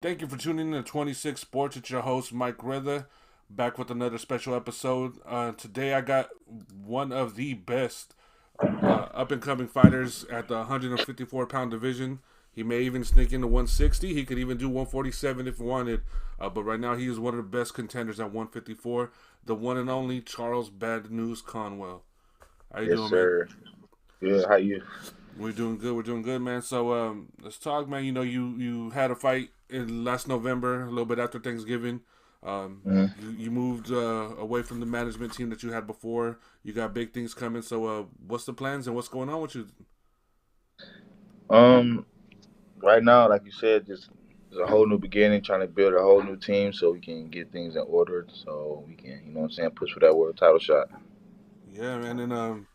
Thank you for tuning in to 26 Sports. It's your host, Mike Rither, back with another special episode. Today, I got one of the best up and coming fighters at the 154-pound division. He may even sneak into 160. He could even do 147 if wanted. But right now, he is one of the best contenders at 154. The one and only Charles Bad News Conwell. How you Yes, doing, man? sir. Good. How you? We're doing good. We're doing good, man. So let's talk, man. You had a fight in last November, a little bit after Thanksgiving. Mhm. You moved away from the management team that you had before. You got big things coming. So what's the plans and what's going on with you? Um, right now, like you said, just it's a whole new beginning, trying to build a whole new team so we can get things in order, so we can, what I'm saying, push for that world title shot. Yeah, man. And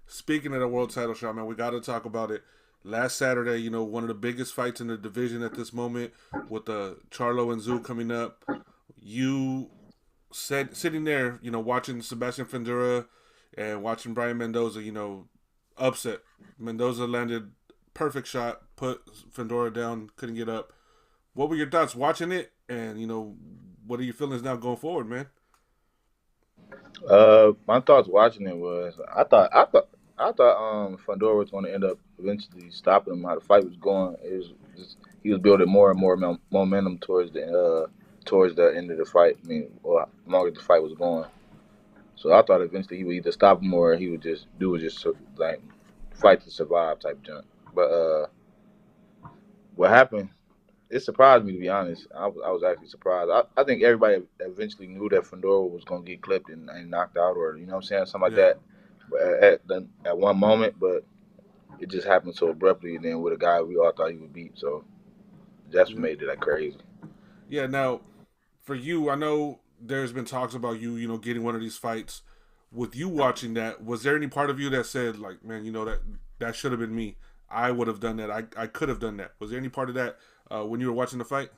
speaking of the world title shot, man, we got to talk about it. Last Saturday, one of the biggest fights in the division at this moment with Charlo and Tszyu coming up. You sitting there, watching Sebastian Fendura and watching Brian Mendoza, upset. Mendoza landed perfect shot, put Fendura down, couldn't get up. What were your thoughts watching it, and what are your feelings now going forward, man? My thoughts watching it was, I thought Fandora was going to end up eventually stopping him. How the fight was going, it was just he was building more and more momentum towards the end of the fight. I mean, or longer the fight was going. So I thought eventually he would either stop him or he would just like fight to survive type junk. But what happened? It surprised me, to be honest. I was actually surprised. I think everybody eventually knew that Fedora was gonna get clipped and knocked out, or what I'm saying, something like Yeah, that. At one moment, but it just happened so abruptly, and then with a guy we all thought he would beat. So that's what yeah, made it like crazy. yeah. Now, for you, I know there's been talks about you, getting one of these fights. With you watching that, was there any part of you that said, like, man, that should have been me? I would have done that. I could have done that. Was there any part of that when you were watching the fight?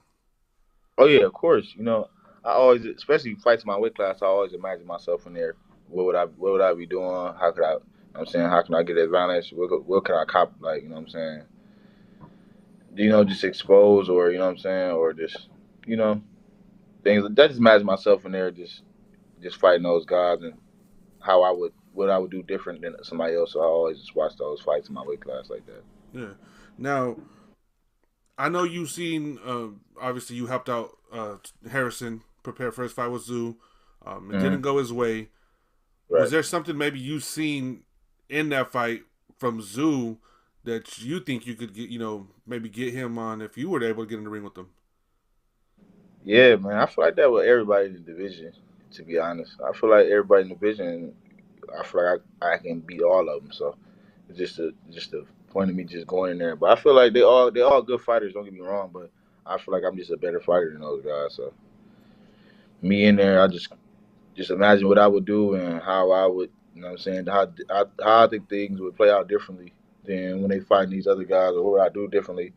Oh yeah, of course. I always, especially fights my weight class, I always imagine myself in there. What would I be doing? How could I? I'm saying, how can I get advantage? What can I cop? Like, what I'm saying, just expose, or what I'm saying, or just, you know, things. I just imagine myself in there, just fighting those guys, and what I would do different than somebody else. So I always just watch those fights in my weight class like that. Yeah. Now, I know you've seen. Obviously, you helped out Harrison prepare for his fight with Zoo. It didn't Hmm. go his way. Was Right. there something maybe you seen in that fight from Zoo that you think you could get? Maybe get him on if you were able to get in the ring with him. Yeah, man. I feel like that with everybody in the division. To be honest, I feel like everybody in the division. I feel like I can beat all of them. So it's just a point of me just going in there. But I feel like they all good fighters. Don't get me wrong, but I feel like I'm just a better fighter than those guys. So me in there, I just imagine what I would do and how I would. What I'm saying, how I think things would play out differently than when they fight these other guys, or what would I do differently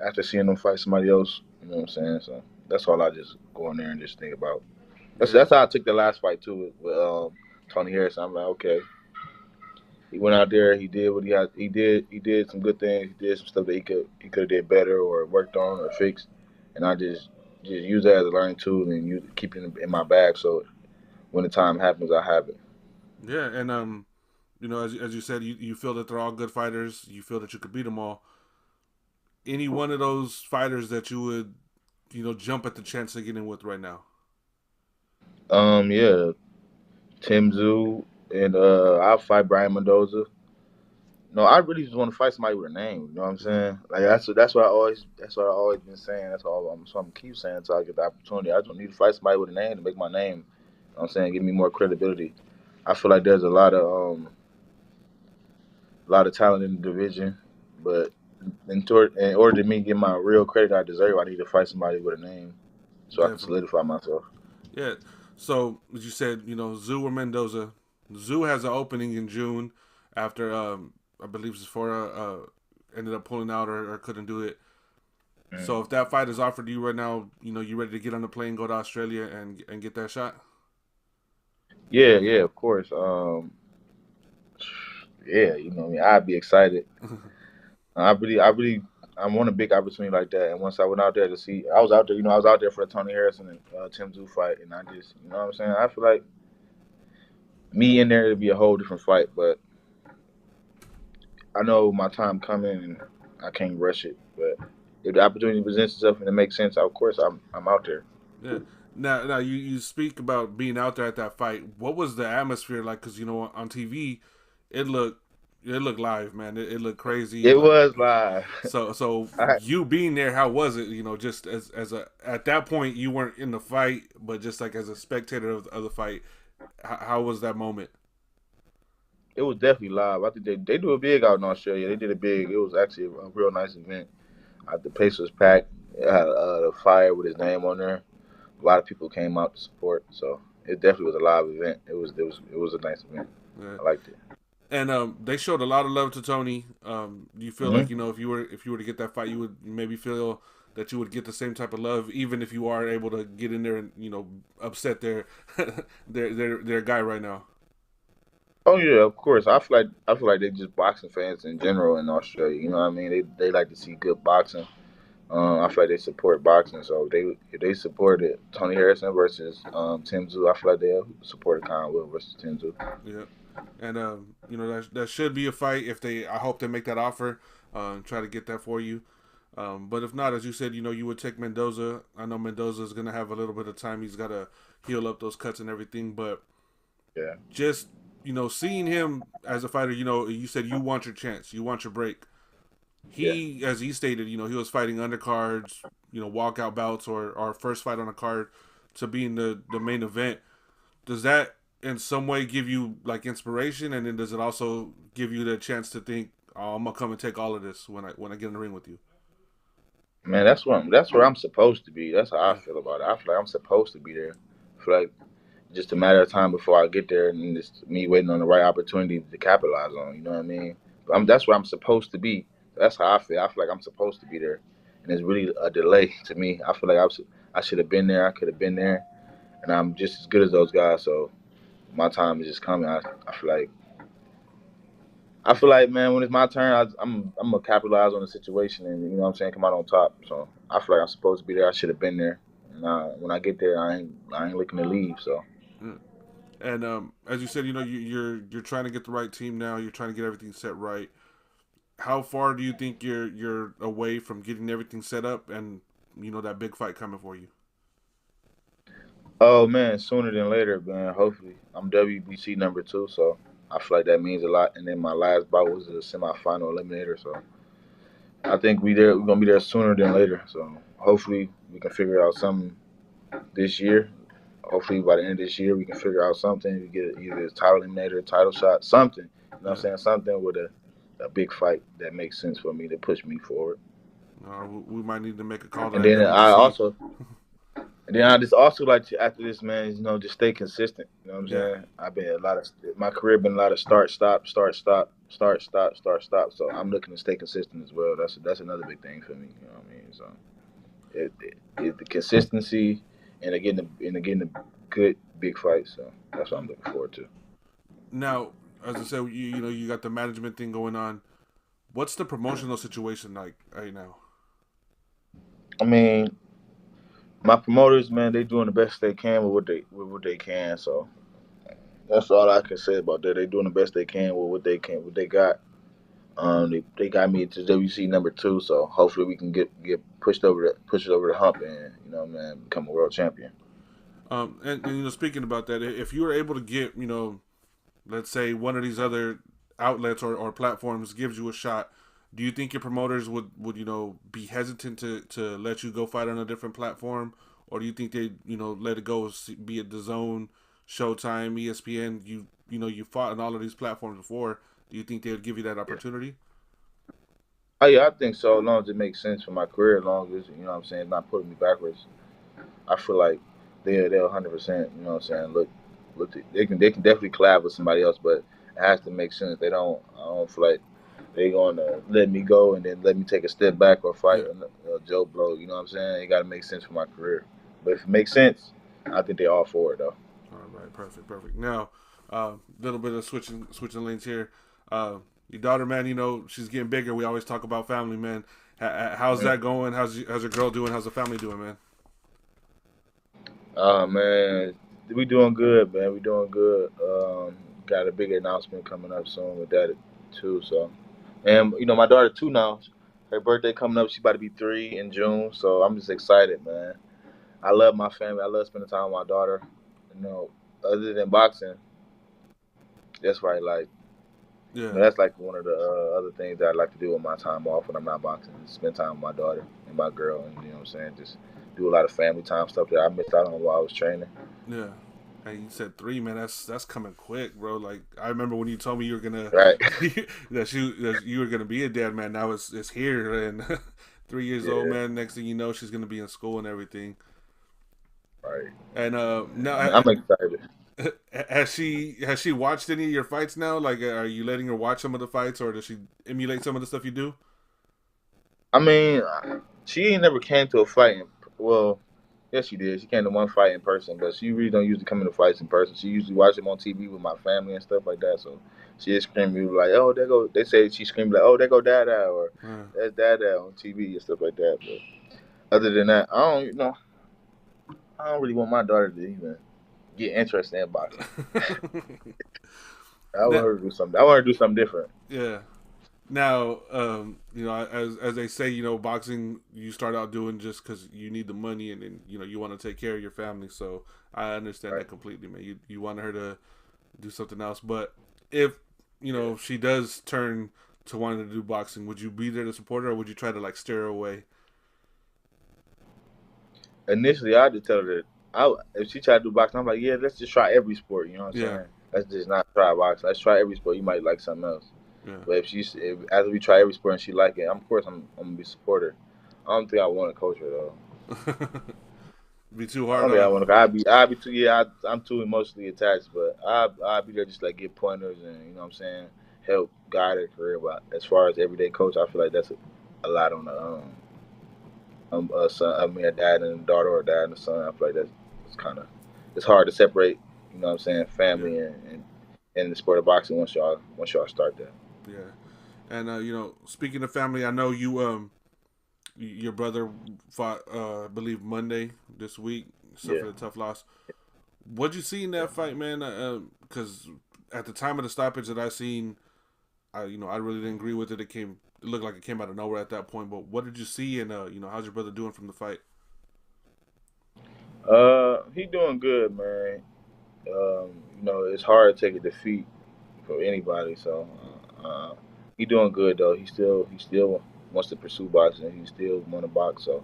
after seeing them fight somebody else. You know what I'm saying? So that's all I just go in there and just think about. That's Yeah, that's how I took the last fight too with Tony Harrison. I'm like, okay, he went out there, he did what he had, he did some good things, he did some stuff that he could have did better or worked on or fixed, and I just use that as a learning tool and keep it in my bag so when the time happens, I have it. yeah, and as you said, you feel that they're all good fighters. You feel that you could beat them all. Any one of those fighters that you would, jump at the chance of getting with right now? Yeah, Tim Zoo and I'll fight Brian Mendoza. No, I really just want to fight somebody with a name. You know what I'm Yeah, saying? Like that's what I always been saying. That's what I'm keep saying until I get the opportunity. I just need to fight somebody with a name to make my name. You know what I'm saying, give me more credibility. I feel like there's a lot of talent in the division, but in order to me get my real credit I deserve, I need to fight somebody with a name so I can definitely. solidify myself. Yeah. So as you said, Zoo or Mendoza. Zoo has an opening in June after I believe Sephora ended up pulling out or couldn't do it. So Mm. if that fight is offered to you right now, you ready to get on the plane, go to Australia, and get that shot? Yeah, yeah, of course. Yeah, I'd be excited. I really I want a big opportunity like that. And once I went out there to see, I was out there, I was out there for the Tony Harrison and Tszyu fight, and I just, what I'm saying, I feel like me in there it'd be a whole different fight, but I know my time coming and I can't rush it. But if the opportunity presents itself and it makes sense, of course I'm out there. Yeah. Now you speak about being out there at that fight. What was the atmosphere like? Because on TV, it looked it looked live, man. It looked crazy. It Like was live. so I, you being there, how was it? Just as a at that point you weren't in the fight, but just like as a spectator of the fight, how was that moment? it was definitely live. I think they do it big out in Australia. They did it big. It was actually a real nice event. The place was packed. It had the fire with his name on there. A lot of people came out to support. So it definitely was a live event. It was a nice event. Yeah. I liked it. And they showed a lot of love to Tony. Do you feel like Hmm. if you were to get that fight, you would maybe feel that you would get the same type of love, even if you are able to get in there and upset their guy right now. Oh yeah, of course. I feel like they just boxing fans in general in Australia. You know what I mean? They like to see good boxing. I feel like they support boxing. So if they supported Tony Harrison versus Tim Tszyu, I feel like they supported Conwell versus Tim Tszyu. Yeah, and that should be a fight if they. I hope they make that offer. Try to get that for you. But if not, as you said, you would take Mendoza. I know Mendoza is gonna have a little bit of time. He's got to heal up those cuts and everything. But Yeah, just seeing him as a fighter, you said you want your chance, you want your break. yeah. He, as he stated, he was fighting undercards, walkout bouts or first fight on a card to being the main event. Does that in some way give you like inspiration, and then does it also give you the chance to think, oh, I'm gonna come and take all of this when I get in the ring with you? Man, that's where I'm supposed to be. That's how I Yeah, feel about it. I feel like I'm supposed to be there. I feel like just a matter of time before I get there, and it's me waiting on the right opportunity to capitalize on. You know what I mean? But that's where I'm supposed to be. That's how I feel. I feel like I'm supposed to be there, and it's really a delay to me. I feel like I should have been there. I could have been there, and I'm just as good as those guys. So my time is just coming. I feel like, man, when it's my turn, I'm gonna capitalize on the situation and what I'm saying, come out on top. So I feel like I'm supposed to be there. I should have been there. And when I get there, I ain't looking to leave. So yeah. And as you said, you're trying to get the right team now. You're trying to get everything set right. How far do you think you're away from getting everything set up and that big fight coming for you? oh man, sooner than later, man. Hopefully, I'm WBC number two, so I feel like that means a lot. And then my last bout was a semifinal eliminator, so I think we're gonna be there sooner than later. So hopefully we can figure out something this year. Hopefully by the end of this year we can figure out something. We get either a title eliminator, a title shot, something. I'm Yeah. saying? Something with a big fight that makes sense for me to push me forward. We might need to make a call to And that then I WBC. also And then I just also like to after this, man, just stay consistent. You know what I'm Yeah. saying? I've been a lot of my career been a lot of start, stop, start, stop, start, stop, start, stop. So I'm looking to stay consistent as well. That's another big thing for me. You know what I mean? So the consistency and getting the good big fights. So that's what I'm looking forward to. Now, as I said, you got the management thing going on. What's the promotional situation like right now? I mean, my promoters, man, they doing the best they can with what they can. So that's all I can say about that. They doing the best they can with what they can, what they got. They got me to WC number two, so hopefully we can get push it over the hump, and man, become a world champion. And speaking about that, if you were able to get, let's say one of these other outlets or platforms gives you a shot, do you think your promoters would be hesitant to let you go fight on a different platform, or do you think they let it go, be it the Zone, Showtime, ESPN? You fought on all of these platforms before. Do you think they would give you that Yeah. opportunity? Oh yeah, I think so. As long as it makes sense for my career, as long as what I'm saying, it's not putting me backwards. I feel like they'll 100%. You know what I'm saying? They can definitely collab with somebody else, but it has to make sense. I don't feel like they gonna let me go and then let me take a step back or fight Yeah. a Joe Blow. You know what I'm saying? It got to make sense for my career. But if it makes sense, I think they're all for it though. All right, perfect, perfect. Now, little bit of switching lanes here. Your daughter, man, she's getting bigger. We always talk about family, man. How's that going? How's your girl doing? How's the family doing, man? Man, we doing good, man. We doing good. Got a big announcement coming up soon with that too. So, and my daughter two now. Her birthday coming up. She about to be 3 in June. So I'm just excited, man. I love my family. I love spending time with my daughter. You know, other than boxing, that's right. Like, Yeah, that's like one of the other things that I like to do with my time off when I'm not boxing. Is spend time with my daughter and my girl, and you know what I'm saying. Just do a lot of family time stuff that I missed out on while I was training. yeah. Hey, you said 3, man. That's coming quick, bro. Like I remember when you told me you were gonna Right. that you were gonna be a dad, man. Now it's here, and 3 years old, Yeah. man. Next thing you know, she's gonna be in school and everything. Right. And now I'm excited. has she watched any of your fights now? Like, are you letting her watch some of the fights, or does she emulate some of the stuff you do? I mean, she ain't never came to a fight. Well, yes, she did. She came to one fight in person, but she really don't usually come into fights in person. She usually watch them on TV with my family and stuff like that. So she just screaming like, "Oh, there go!" They say she screamed like, "Oh, there go Dada," or Uh, "That's Dada" on TV and stuff like that. But other than that, I don't really want my daughter to even get interested in boxing. I want that, her to do something. I want her to do something different. yeah. Now, as they say, boxing you start out doing just because you need the money, and then you want to take care of your family. So I understand Right. that completely, man. You want her to do something else, but if Yeah. she does turn to wanting to do boxing, would you be there to support her, or would you try to like steer her away? Initially, I just tell her that if she tried to do boxing, I'm like, yeah, let's just try every sport. You know what I'm Yeah, saying? Let's just not try boxing. Let's try every sport. You might like something else. yeah. But if after we try every sport and she like it, of course I'm gonna be supporter. I don't think I want to coach her though. Be too I hard don't think I on. want to. I'd be too. Yeah, I'm too emotionally attached. But I'd be there just like give pointers and what I'm saying, help guide her career. But as far as everyday coach, I feel like that's a lot on the a son. I mean, a dad and a daughter, or a dad and a son. I feel like it's kind of it's hard to separate. You know what I'm saying? Yeah, Family and the sport of boxing once y'all start that. yeah. And speaking of family, I know your brother fought, I believe Monday this week, Yeah. suffered a tough loss. What'd you see in that fight, man? Because at the time of the stoppage that I seen, I really didn't agree with it. It looked like it came out of nowhere at that point. But what did you see, and how's your brother doing from the fight? He doing good, man. It's hard to take a defeat for anybody. So he doing good though. He still wants to pursue boxing. He still want to box. So,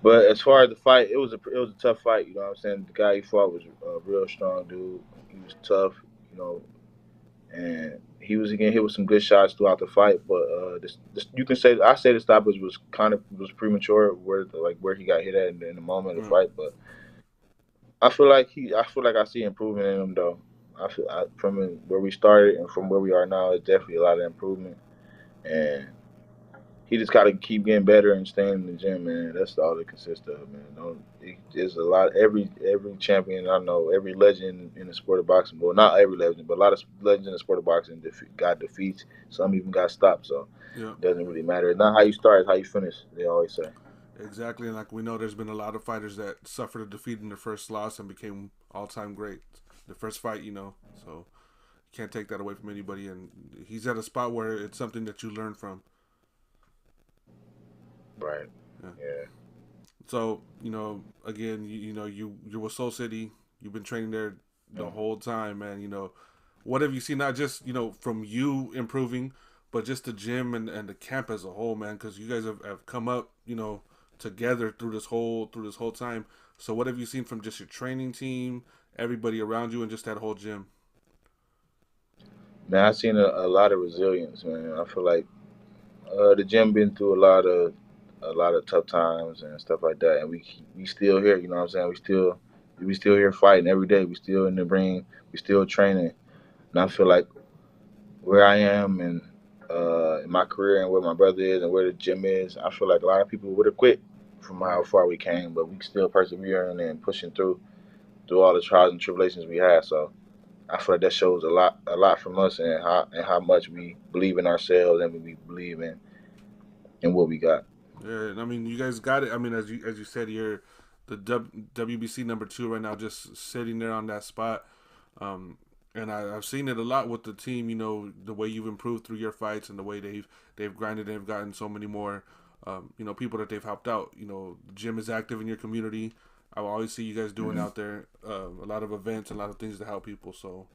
but as far as the fight, it was a tough fight. You know what I'm saying? The guy he fought was a real strong dude. He was tough. You know, and he was getting hit with some good shots throughout the fight. But you can say I say the stoppage was premature where he got hit at in the moment of the Mm, fight. But I feel like I see improvement in him though. From where we started and from where we are now, it's definitely a lot of improvement. And he just got to keep getting better and staying in the gym, man. That's all it consists of, man. There's a lot. Every champion I know, every legend in the sport of boxing. Well, not every legend, but a lot of legends in the sport of boxing got defeats. Some even got stopped. So yeah, it doesn't really matter. It's not how you start; it's how you finish. They always say. exactly. And like we know, there's been a lot of fighters that suffered a defeat in their first loss and became all-time great. The first fight, so you can't take that away from anybody. And he's at a spot where it's something that you learn from. Right. Yeah. Yeah. So again, you're with Soul City. You've been training there the Mm. whole time, man. What have you seen? Not just from you improving, but just the gym and the camp as a whole, man. Because you guys have come up, together through this whole time. So what have you seen from just your training team, everybody around you, and just that whole gym? Man, I've seen a lot of resilience, man. I feel like the gym been through a lot of tough times and stuff like that, and we still here. You know what I'm saying? We still here fighting every day. We still in the ring. We still training. And I feel like where I am and in my career and where my brother is and where the gym is, I feel like a lot of people would have quit from how Mm, far we came, but we still persevering and pushing through all the trials and tribulations we had. So I feel like that shows a lot from us and how much we believe in ourselves and we believe in and what we got. Yeah, I mean, you guys got it. I mean, as you said, you're the WBC number 2 right now, just sitting there on that spot. Um, and I've seen it a lot with the team. You know, the way you've improved through your fights and the way they've grinded. They've gotten so many more, people that they've helped out. You know, the gym is active in your community. I always see you guys doing Mm-hmm. out there a lot of events, a lot of things to help people. So,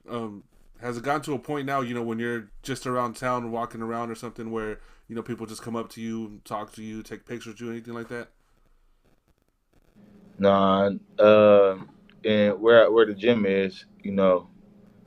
um, has it gotten to a point now, when you're just around town walking around or something where, people just come up to you, talk to you, take pictures of you, anything like that? Nah, and where the gym is,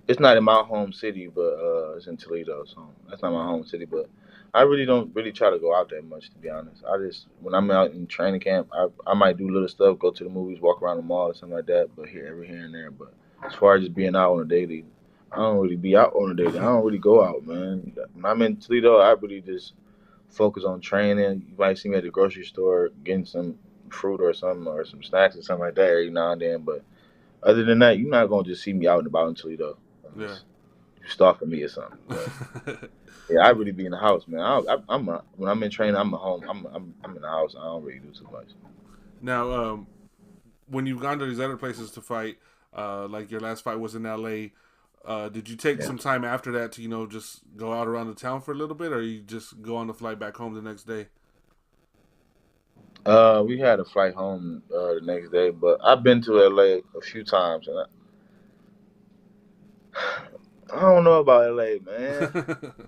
it's not in my home city, but it's in Toledo, so that's not my home city. But I really don't really try to go out that much, to be honest. I just when I'm out in training camp, I might do little stuff, go to the movies, walk around the mall or something like that. But here and there. But as far as just being out on a daily, I don't really be out on a daily. I don't really go out, man. When I'm in Toledo, I really just focus on training. You might see me at the grocery store getting some fruit or something or some snacks or something like that every now and then. But other than that, you're not gonna just see me out and about in Toledo Yeah. unless you stalking me or something. But yeah, I really be in the house, man. When I'm in training, I'm at home. I'm in the house. I don't really do too much. Now, when you've gone to these other places to fight, like your last fight was in LA, did you take Yeah. some time after that to, just go out around the town for a little bit, or you just go on the flight back home the next day? We had a flight home the next day, but I've been to LA a few times, and I don't know about LA, man.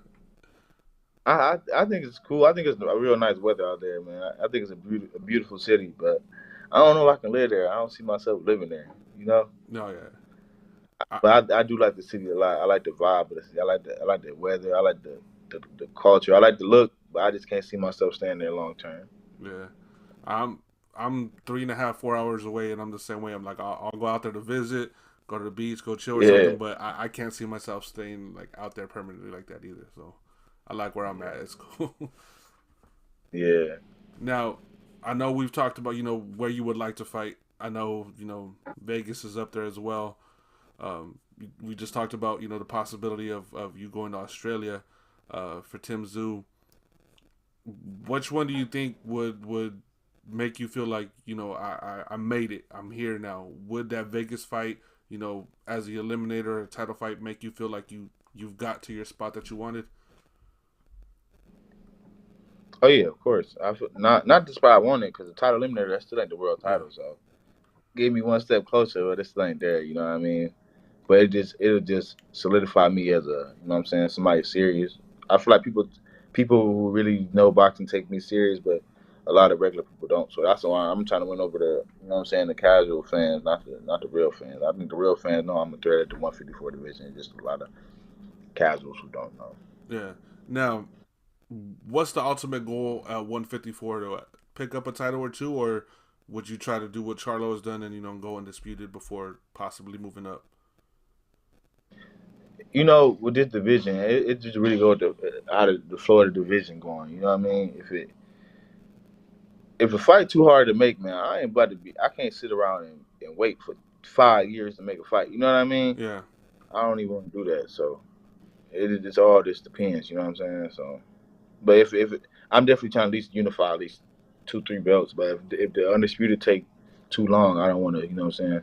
I think it's cool. I think it's a real nice weather out there, man. I think it's a beautiful city, but I don't know if I can live there. I don't see myself living there, you know. No, yeah. I, But I do like the city a lot. I like the vibe of the city. I like the weather. I like the culture. I like the look, but I just can't see myself staying there long term. yeah. I'm I'm 3.5, 4 hours away, and I'm the same way. I'm like, I'll go out there to visit, go to the beach, go chill or Yeah, something, but I can't see myself staying like out there permanently like that either. So I like where I'm at. It's cool. yeah, Now, I know we've talked about where you would like to fight. I know Vegas is up there as well. We just talked about the possibility of you going to Australia for Tszyu. Which one do you think would make you feel like I made it? I'm here now. Would that Vegas fight, as the eliminator or title fight, make you feel like you've got to your spot that you wanted? oh yeah, of course. Not the spot I wanted because the title eliminator that still ain't the world Yeah, title. So give me one step closer, but it still ain't there. You know what I mean? But it'll just solidify me as what I'm saying, somebody serious. I feel like people who really know boxing take me serious, but a lot of regular people don't. So that's why I'm trying to win over the what I'm saying, the casual fans, not the real fans. I think the real fans know I'm a threat at the 154 division. It's just a lot of casuals who don't know. yeah. Now, what's the ultimate goal at 154 to pick up a title or two, or would you try to do what Charlo has done and go undisputed before possibly moving up? With this division, it just really go with how the Florida division going. You know what I mean? If a fight too hard to make, man, I ain't about to be. I can't sit around and wait for 5 years to make a fight. You know what I mean? Yeah, I don't even want to do that. So it's all just depends. You know what I'm saying? So, but I'm definitely trying to at least unify at least 2, 3 belts. But if the undisputed take too long, I don't want to. You know what I'm saying?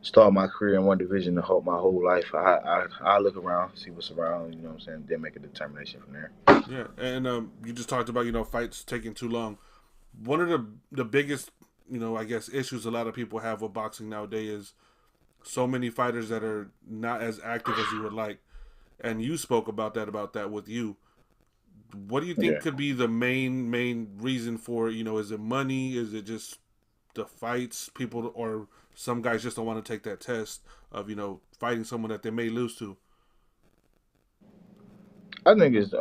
Start my career in one division to hope my whole life. I look around, see what's around. You know what I'm saying? Then make a determination from there. yeah. And you just talked about fights taking too long. One of the biggest I guess issues a lot of people have with boxing nowadays is so many fighters that are not as active as you would like. And you spoke about that with you. What do you think Yeah. could be the main reason for is it money? Is it just the fights people, or some guys just don't want to take that test of fighting someone that they may lose to? I think it's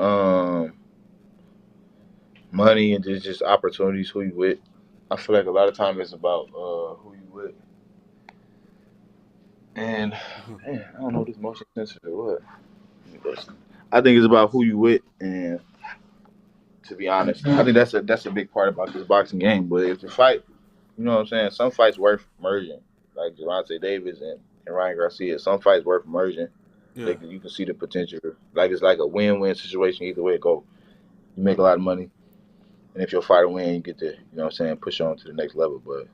money and just opportunities. Who you with? I feel like a lot of time it's about who you with. And man, I don't know this motion sensor or what. I think it's about who you with, and to be honest, I think that's a big part about this boxing game. But if the fight, you know what I'm saying, some fights worth merging, like Javante Davis and Ryan Garcia. Some fights worth merging. Yeah, You can see the potential. Like it's like a win-win situation either way it go. You make a lot of money, and if your fighter win, you get to, you know what I'm saying, push on to the next level. But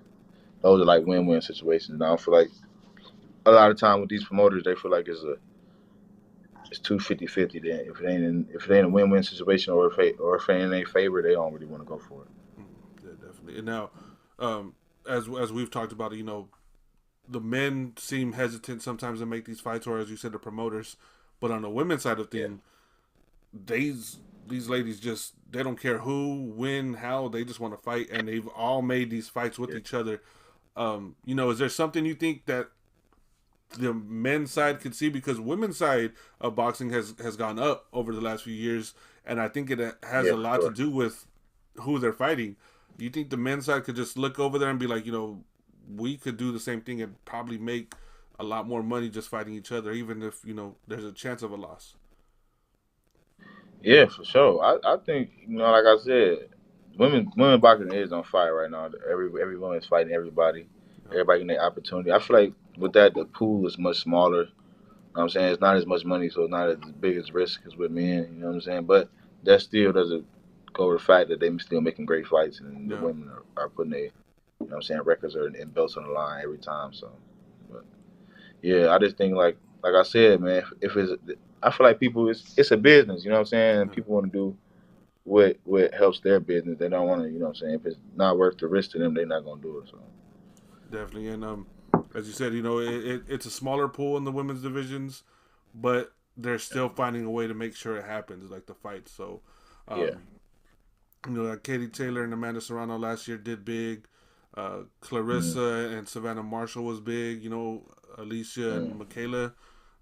those are like win-win situations. And I don't feel like a lot of time with these promoters, they feel like it's too 50-50. Then if it ain't a win-win situation, or if it ain't in their favor, they don't really want to go for it. Yeah, definitely. And now, um, as we've talked about it, the men seem hesitant sometimes to make these fights, or as you said, the promoters. But on the women's side of Yeah, things, these ladies just they don't care who, when, how. They just want to fight, and they've all made these fights with yeah, each other. Is there something you think that the men's side could see, because women's side of boxing has gone up over the last few years, and I think it has yeah, a for lot to sure. do with who they're fighting. Do you think the men's side could just look over there and be like, we could do the same thing and probably make a lot more money just fighting each other, even if there's a chance of a loss? Yeah, for sure. I think, like I said, women boxing is on fire right now. Every woman's fighting everybody. Yep. Everybody getting their opportunity. I feel like with that, the pool is much smaller. You know what I'm saying? It's not as much money, so it's not as big as risk as with men. You know what I'm saying? But that still doesn't go with the fact that they still making great fights, and the Yeah, women are putting their, what I'm saying, records and belts on the line every time. So, but yeah, I just think like I said, man, if it's, I feel like people, it's a business. You know what I'm saying? And yeah, people want to do what helps their business. They don't want to, what I'm saying, if it's not worth the risk to them, they're not gonna do it. So definitely. And as you said, it's a smaller pool in the women's divisions, but they're still finding a way to make sure it happens, like the fight. So, yeah, um, like Katie Taylor and Amanda Serrano last year did big. mm, Clarissa and Savannah Marshall was big. Alicia and mm, Michaela.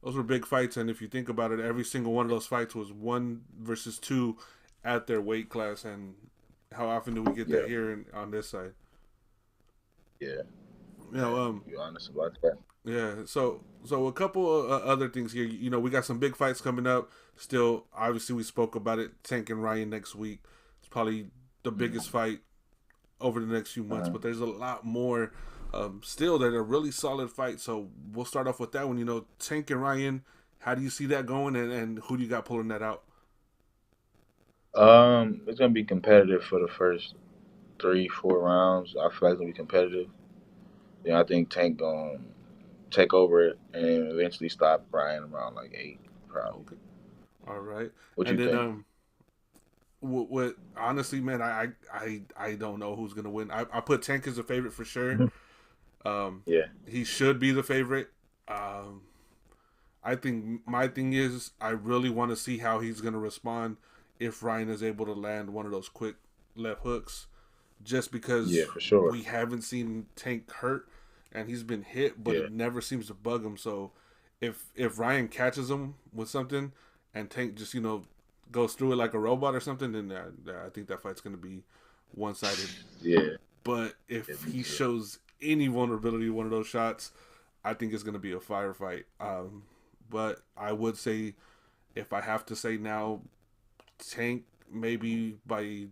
Those were big fights, and if you think about it, every single one of those fights was 1 versus 2 at their weight class. And how often do we get that yeah, here on this side? yeah, You know, man. um, You honest about that? yeah. So a couple other things here. We got some big fights coming up. Still, obviously, we spoke about it. Tank and Ryan next week. It's probably the biggest Mm, fight over the next few months, uh-huh. but there's a lot more still that are really solid fights. So we'll start off with that one. Tank and Ryan, how do you see that going, and who do you got pulling that out? It's gonna be competitive for the first 3-4 rounds. I feel like it's gonna be competitive. Then I think Tank gonna take over it and eventually stop Brian around like 8, probably. Okay, all right, What and you then think? what honestly, man, I don't know who's gonna win. I put Tank as a favorite for sure. Yeah, He should be the favorite. Um, I think my thing is I really want to see how he's gonna respond if Ryan is able to land one of those quick left hooks, just yeah, because for sure. we haven't seen Tank hurt, and he's been hit, but Yeah, it never seems to bug him. So if Ryan catches him with something, and Tank just goes through it like a robot or something, then I think that fight's gonna be one sided. yeah, But yeah, if me he too. shows any vulnerability to one of those shots, I think it's gonna be a firefight. But I would say, if I have to say now, Tank maybe by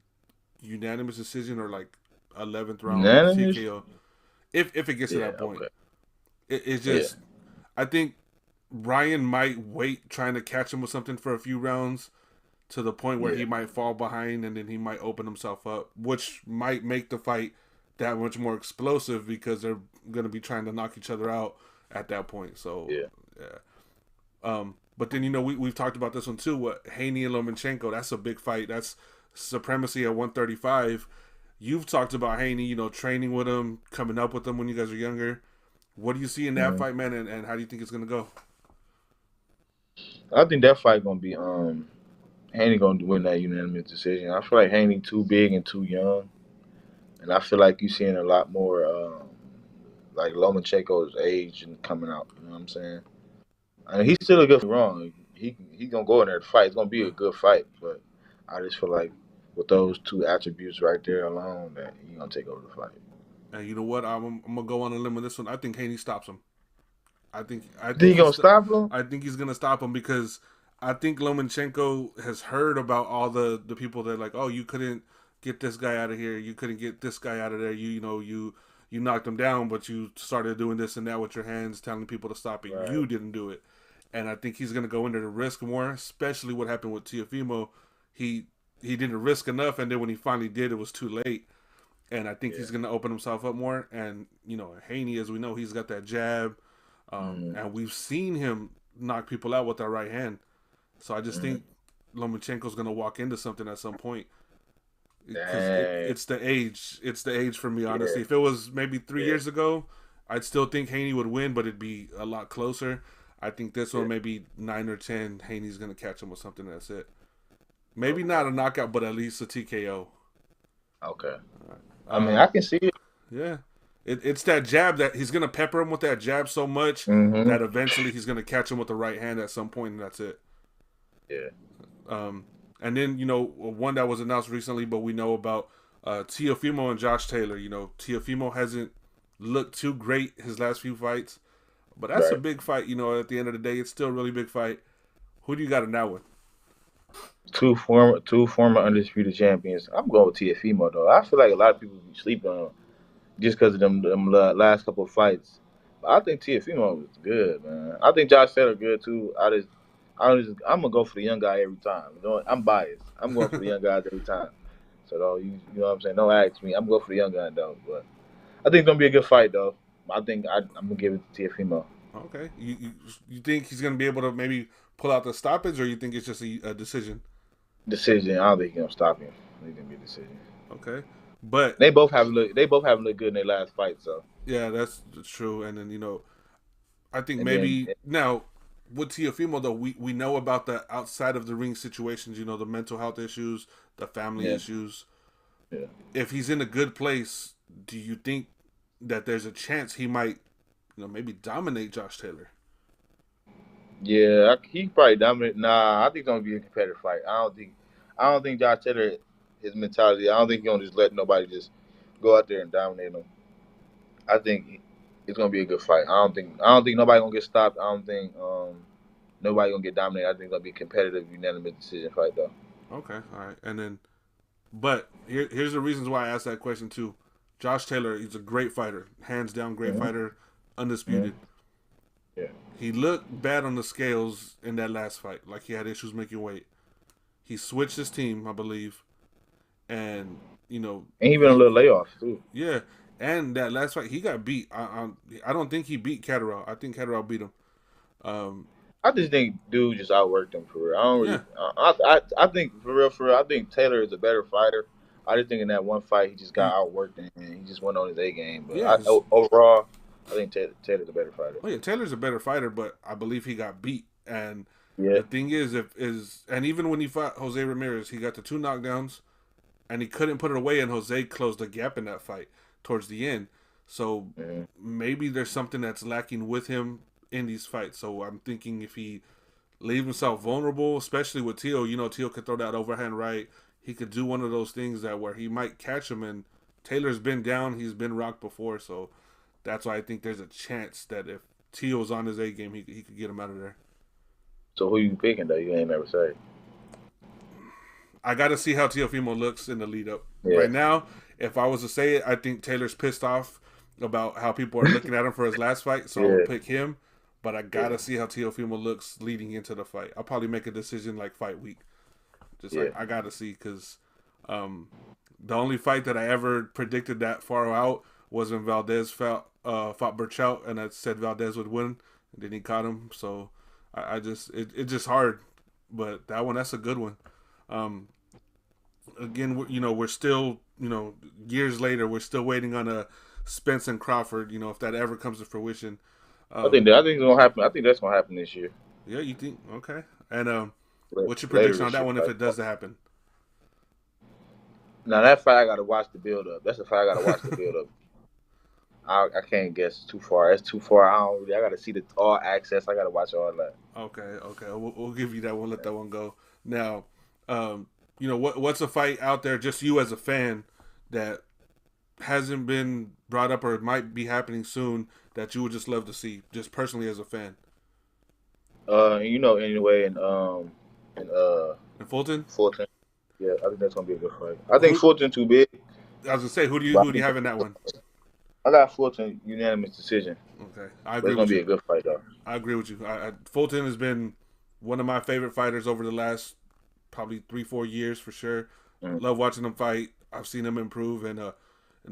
unanimous decision or like 11th round Unanimous? TKO, if it gets to Yeah, that point. okay. It's Yeah, just, I think Ryan might wait trying to catch him with something for a few rounds to the point where he yeah, might fall behind, and then he might open himself up, which might make the fight that much more explosive because they're going to be trying to knock each other out at that point. So, yeah. yeah. But then we've talked about this one too. What Haney and Lomachenko? That's a big fight. That's supremacy at 135. You've talked about Haney, training with him, coming up with him when you guys are younger. What do you see in that Hmm. fight, man? And how do you think it's gonna go? I think that fight gonna be Haney gonna win that unanimous decision. I feel like Haney too big and too young, and I feel like you seeing a lot more like Lomachenko's age and coming out. You know what I'm saying? I mean, he's still a good wrong. He gonna go in there to fight. It's gonna be a Yeah. good fight, but I just feel like with those two attributes right there alone, that he gonna take over the fight. And you know what? I'm gonna go on a limb with this one. I think Haney stops him. I Think think he gonna stop him? I think he's gonna stop him because I think Lomachenko has heard about all the people that like, oh, you couldn't get this guy out of here, you couldn't get this guy out of there, you knocked him down, but you started doing this and that with your hands, telling people to stop it. Right. You didn't do it, and I think he's gonna go into the risk more, especially what happened with Tiafimo. He he didn't risk enough, and then when he finally did, it was too late. And I think Yeah. he's going to open himself up more. And Haney, as we know, he's got that jab, Mm-hmm. and we've seen him knock people out with that right hand. So I just Mm-hmm. think Lomachenko's going to walk into something at some point because Dang. it's the age. It's the age for me, Yeah. honestly. If it was maybe 3 years Yeah. ago, I'd still think Haney would win, but it'd be a lot closer. I think this Yeah. one, maybe 9 or 10, Haney's going to catch him with something. That's it. Maybe not a Okay. knockout, but at least a TKO. Okay. I mean, I Um, can see it. yeah. It's that jab that he's going to pepper him with that jab so much Mm-hmm. that eventually he's going to catch him with the right hand at some point, and that's it. Yeah. Um, and then one that was announced recently, but we know about Teofimo and Josh Taylor. Teofimo hasn't looked too great his last few fights, but that's a Right. big fight. At the end of the day, it's still a really big fight. Who do you got in that one? Two former undisputed champions. I'm going with Tiafimo though. I feel like a lot of people be sleeping on him just because of them last couple of fights. But I think Tiafimo was good, man. I think Josh Taylor good too. I'm gonna go for the young guy every time. I'm biased. I'm going for the young guys every time. So though, you know what I'm saying? Don't ask me. I'm going for the young guy though. But I think it's gonna be a good fight though. I'm gonna give it to Tiafimo. Okay, you think he's going to be able to maybe pull out the stoppage, or you think it's just a decision? Decision. I don't think he's gonna stop him. I think it's gonna be a decision. Okay, but They both haven't looked good in their last fight. So yeah, that's true. And then I think and then maybe now with Teofimo though, we know about the outside of the ring situations. The mental health issues, the family yeah, issues. yeah. If he's in a good place, do you think that there's a chance he might, maybe dominate Josh Taylor? Yeah, he probably dominate. Nah, I think it's gonna be a competitive fight. I don't think Josh Taylor, his mentality. I don't think he's gonna just let nobody just go out there and dominate him. I think it's gonna be a good fight. I don't think nobody gonna get stopped. I don't think nobody gonna get dominated. I think it's gonna be a competitive, unanimous decision fight though. Okay, all right, and then but here's the reasons why I asked that question too. Josh Taylor, he's a great fighter, hands down, great Hmm. fighter, Hmm. undisputed. Yeah, He looked bad on the scales in that last fight, like he had issues making weight. He switched his team, I believe, and and he been a he little layoff too. yeah, and that last fight he got beat. I don't think he beat Catterall. I think Catterall beat him. Um, I just think dude just outworked him for real. I don't yeah, really. I think for real. I think Taylor is a better fighter. I just think in that one fight he just got he outworked and he just went on his A game. But yeah. overall, I think Taylor's a better fighter. Oh yeah, Taylor's a better fighter, but I believe he got beat. And Yeah. the thing is and even when he fought Jose Ramirez, he got the two knockdowns, and he couldn't put it away, and Jose closed the gap in that fight towards the end. So Hmm. maybe there's something that's lacking with him in these fights. So I'm thinking if he leave himself vulnerable, especially with Teal, Teal could throw that overhand right. He could do one of those things that where he might catch him, and Taylor's been down, he's been rocked before, so that's why I think there's a chance that if Teal's on his A game, he could get him out of there. So who you picking though? You ain't never say. I got to see how Teofimo looks in the lead up. Yeah. Right now, if I was to say it, I think Taylor's pissed off about how people are looking at him for his last fight, so I would Yeah. pick him. But I Yeah. gotta see how Teofimo looks leading into the fight. I'll probably make a decision like fight week. Just Yeah. like I gotta see because um, the only fight that I ever predicted that far out was when Valdez fought Burchout, and I said Valdez would win, and then he caught him. So I just it's just hard. But that's a good one. Um, again, we're still years later, we're still waiting on a Spence and Crawford. If that ever comes to fruition. I think it's gonna happen. I think that's gonna happen this year. Yeah, you think okay? And what's your Later prediction on this that year. one if it does happen? Now that fight I gotta watch the build up. That's the fight I gotta watch the build up. I can't guess too far. That's too far. I gotta see the all access. I gotta watch all that. Okay. We'll give you that one. Let that one go. Now, what's a fight out there? Just you as a fan that hasn't been brought up or might be happening soon that you would just love to see, just personally as a fan. Anyway, and And Fulton, Fulton. Yeah, I think that's gonna be a good fight. I think who Fulton too big, I was gonna say, but who do you have in that one? I got Fulton unanimous decision. Okay, I But agree it's gonna with be you. a good fight though. I agree with you. Fulton has been one of my favorite fighters over the last probably 3-4 years for sure. Mm. Love watching him fight. I've seen him improve, and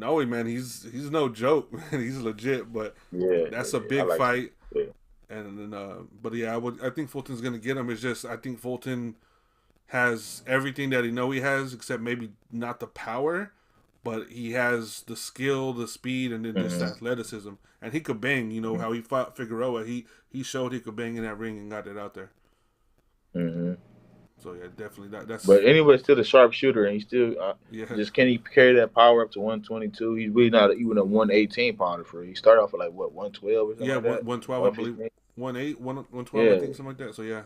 Owe, man, he's no joke, man. He's legit, but Yeah, that's a I big like him. fight. Yeah. And then, but yeah, I think Fulton's gonna get him. It's just I think Fulton has everything that he has, except maybe not the power, but he has the skill, the speed, and then just the Mm-hmm. athleticism. And he could bang. You know how he fought Figueroa. He showed he could bang in that ring and got it out there. Mm-hmm. So yeah, definitely that's But anyway, still a sharpshooter, and he still yeah. just can he carry that power up to 122? He's really not even a 118 pounder for. He started off at like what 112 or something Yeah, like that, 112, I believe. 115. 1-8, 112, I Yeah, think, something like that. So yeah,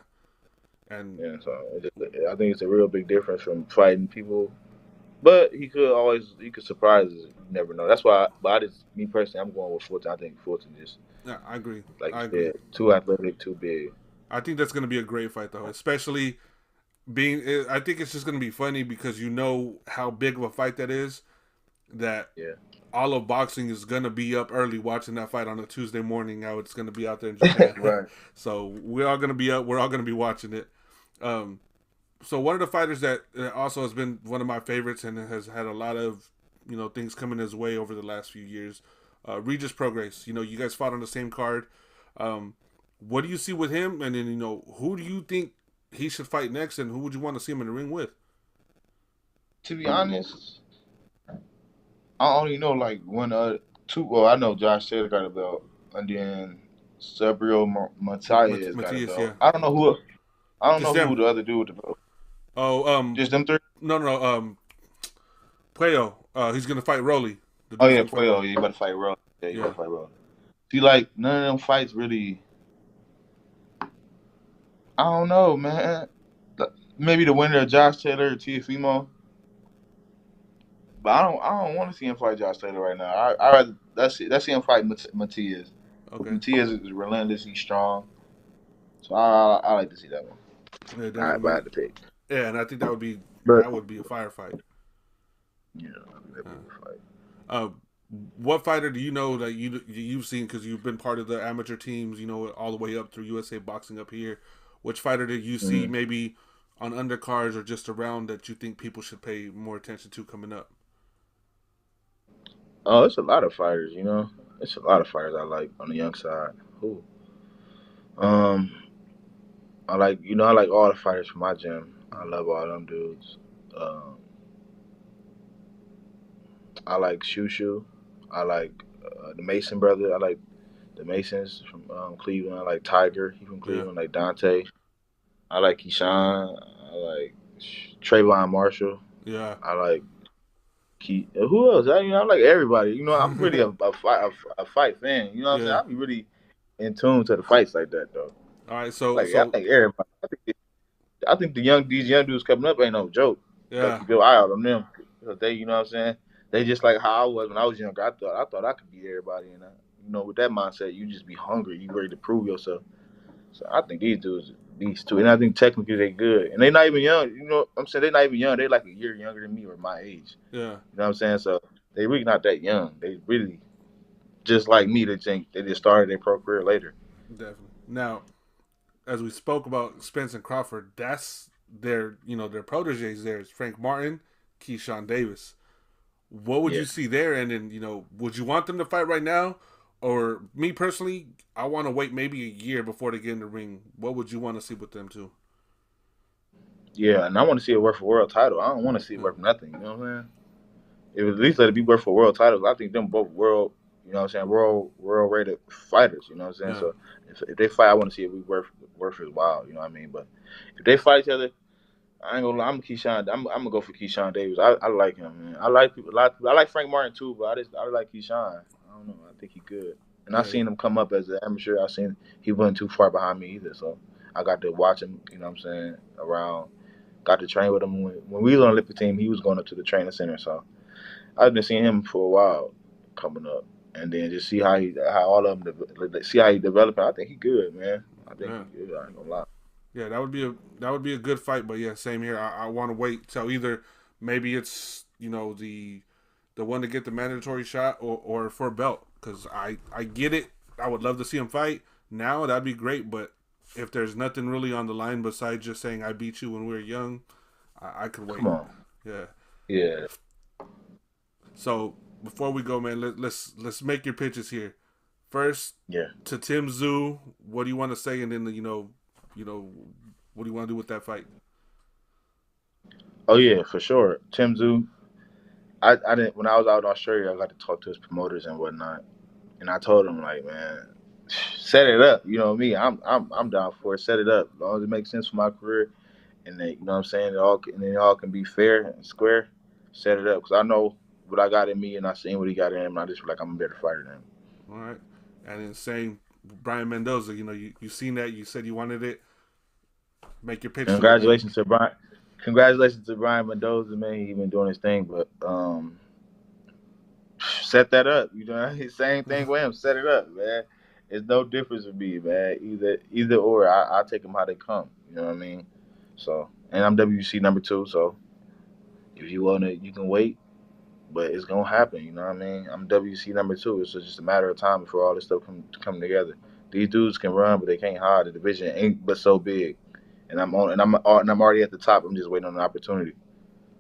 and yeah. So I think it's a real big difference from fighting people. But he could surprise us. You never know. That's why. But me personally, I'm going with Fulton. I think Fulton just yeah, I agree. like I you agree. said, too athletic, too big. I think that's going to be a great fight, though, especially being. I think it's just going to be funny because you know how big of a fight that is. That Yeah. all of boxing is going to be up early watching that fight on a Tuesday morning. How it's going to be out there in Japan. Right. So we're all going to be up. We're all going to be watching it. So one of the fighters that also has been one of my favorites and has had a lot of things coming his way over the last few years. Regis Prograis. You guys fought on the same card. What do you see with him? And then who do you think he should fight next? And who would you want to see him in the ring with? To be honest, I only know like one two. Well, I know Josh Taylor got a belt, and then Sabrio Matias got a Matias, belt. yeah, I don't know who. I don't just know who them. the other dude with the belt. Oh, Just them three. no, no, no. Puello. He's gonna fight Rolly. The Oh dude yeah, from Puello. Conwell. Yeah, you better fight Roll. Yeah, you better Yeah. fight Roll. See, like none of them fights really. I don't know, man. Maybe the winner of Josh Taylor or Tiafimo. But I don't want to see him fight Josh Taylor right now. I rather let's see him fight Matias. Okay. Matias is relentless. He's strong. So I like to see that one. Yeah, If I definitely. had to pick. Yeah, and I think that would be But a firefight. yeah, that'd be a good fight. Uh, what fighter do you know that you've seen because you've been part of the amateur teams? All the way up through USA Boxing up here. Which fighter did you see Mm-hmm. maybe on undercards or just around that you think people should pay more attention to coming up? Oh, it's a lot of fighters. It's a lot of fighters I like on the young side. Who? Um, I like all the fighters from my gym. I love all them dudes. Um, I like Tszyu. I like the Mason brother. I like the Masons from Cleveland. I like Tiger. He from Yeah, Cleveland. I like Dante. I like Keyshawn. I like Trayvon Marshall. yeah, I like Who else? I like everybody. I'm really a fight fan. You know what I'm saying? yeah. I be really in tune to the fights like that though. All right, so I so think everybody. I think these young dudes coming up ain't no joke. You gotta yeah, keep your eye out on them. Because they, you know what I'm saying? They just like how I was when I was younger. I thought I could beat everybody, and with that mindset, you just be hungry. You ready to prove yourself. So I think these dudes are beasts too, and I think technically they good, and they not even young. I'm saying they not even young. They like a year younger than me or my age. yeah, You know what I'm saying? So they really not that young. They really just like me. They think they just started their pro career later. definitely. Now, as we spoke about Spence and Crawford, that's their proteges. There's Frank Martin, Keyshawn Davis. What would Yeah. you see there? And then would you want them to fight right now, or me personally, I want to wait maybe a year before they get in the ring. What would you want to see with them too? Yeah, and I want to see it work for world title. I don't want to see it Yeah, work for nothing. You know what I'm saying? If at least let it be worth for world titles, I think them both world, you know what I'm saying, world rated fighters, you know what I'm saying? yeah, So if they fight, I want to see it be worth his while, you know what I mean? But if they fight each other, I ain't gonna lie, I'm gonna go for Keyshawn Davis. I like him, man. I like people, a lot of people. I like Frank Martin too, but I like Keyshawn. I don't know. I think he good. And I yeah, seen him come up as an amateur. I seen he wasn't too far behind me either. So I got to watch him, you know what I'm saying, around. Got to train with him when we was on the Olympic team. He was going up to the training center, so I've been seeing him for a while coming up, and then just see how all of them see how he developing. I think he good, man. I think yeah. he good. I ain't gonna lie. Yeah, that would be a good fight. But yeah, same here. I want to wait till either maybe it's the one to get the mandatory shot or for a belt because I get it. I would love to see him fight now. That'd be great. But if there's nothing really on the line besides just saying I beat you when we were young, I could Come wait. on. Yeah. Yeah. So before we go, man, let's make your pitches here. First Yeah. to Tszyu, what do you want to say, and then what do you want to do with that fight? Oh yeah, for sure. Tszyu. I didn't when I was out in Australia. I got to talk to his promoters and whatnot, and I told him like, man, set it up. You know me. I'm down for it. Set it up. As long as it makes sense for my career, and then you know what I'm saying. It all can be fair and square. Set it up because I know what I got in me, and I seen what he got in him. And I just feel like I'm a better fighter than him. All right. And then saying Brian Mendoza, you seen that, you said you wanted it. Make your pitch to him, man. Congratulations to Brian. Congratulations to Brian Mendoza, man. He been doing his thing, but set that up. You know, same thing with him. Set it up, man. It's no difference with me, man. Either or. I take them how they come. You know what I mean? So, and I'm WC number 2. So, if you want to, you can wait, but it's gonna happen. You know what I mean? I'm WC number 2. It's just a matter of time before all this stuff come together. These dudes can run, but they can't hide. The division ain't but so big, and I'm already at the top. I'm just waiting on an opportunity.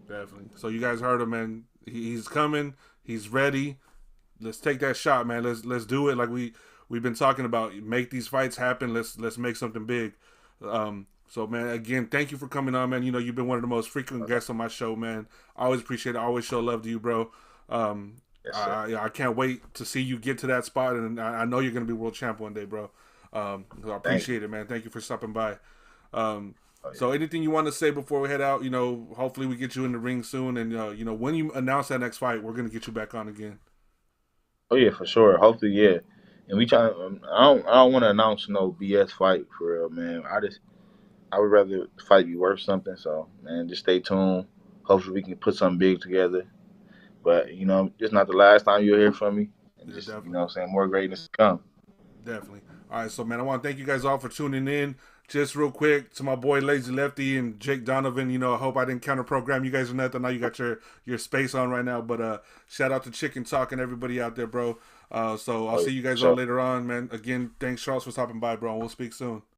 Definitely. So you guys heard him, man. He's coming. He's ready. Let's take that shot, man. Let's do it like we've been talking about. Make these fights happen. Let's make something big. So man, again, thank you for coming on, man. You've been one of the most frequent guests on my show, man. I always appreciate it. I always show love to you, bro. Yes, sir. I can't wait to see you get to that spot, and I know you're gonna be world champ one day, bro. So I Thank you. appreciate it, man. Thank you for stopping by. Oh, yeah. So anything you want to say before we head out? Hopefully we get you in the ring soon, and when you announce that next fight, we're gonna get you back on again. Oh yeah, for sure. Hopefully, yeah. And we try. I don't want to announce no BS fight for real, man. I would rather the fight be worth something. So man, just stay tuned. Hopefully, we can put something big together. But it's not the last time you'll hear from me. And Yeah, just definitely. what I'm saying, more greatness to come. Definitely. All right, so man, I want to thank you guys all for tuning in. Just real quick to my boy Lazy Lefty and Jake Donovan. I hope I didn't counter program you guys or nothing. I know you got your space on right now, but shout out to Chicken Talk and everybody out there, bro. So I'll Oh, see you for guys all sure. later on, man. Again, thanks Charles for stopping by, bro. And we'll speak soon.